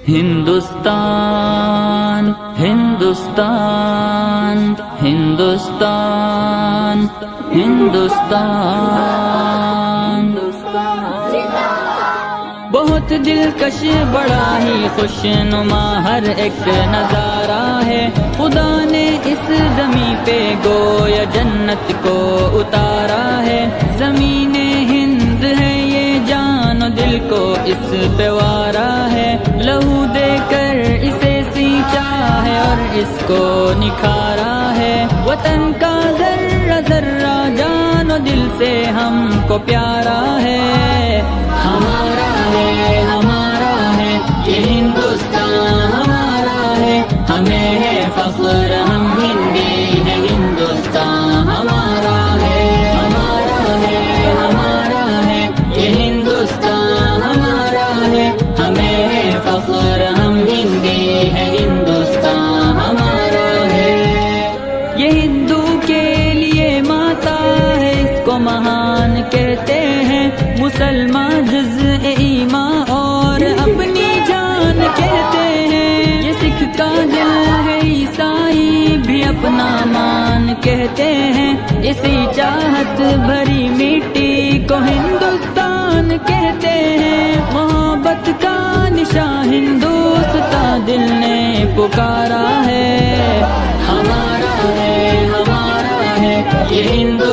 ہندوستان ہندوستان ہندوستان ہندوستان بہت دلکش بڑا ہی خوش نما ہر ایک نظارہ ہے، خدا نے اس زمین پہ گویا جنت کو اتارا ہے، زمین ہند ہے یہ جان و دل کو اس پہ وارا ہے، لہو دے کر اسے سینچا ہے اور اس کو نکھارا ہے، وطن کا ذرہ ذرہ جان و دل سے ہم کو پیارا ہے، ہمارا ہے ہمارا ہے یہ ہندوستان ہمارا ہے، ہمیں ہے فخر ہم ہندی ہے، ہندوستان ہمارا ہے ہمارا ہے ہمارا ہے یہ ہندوستان ہمارا ہے، ہمیں ہے فخر ہم ہندی ہے، ہندوستان ہمارا ہے، یہ ہندو کے لیے ماتا ہے اس کو مہان کہتے ہیں، مسلمان جزء ایمان اور اپنی جان کہتے ہیں، یہ سکھ کا دل ہے عیسائی بھی اپنا مان کہتے ہیں، اسی چاہت بھری مٹی کو ہندوستان کہتے ہیں، محبت کا نشان ہندوستان دل نے پکارا ہے، ہمارا ہے یہ ہندوستان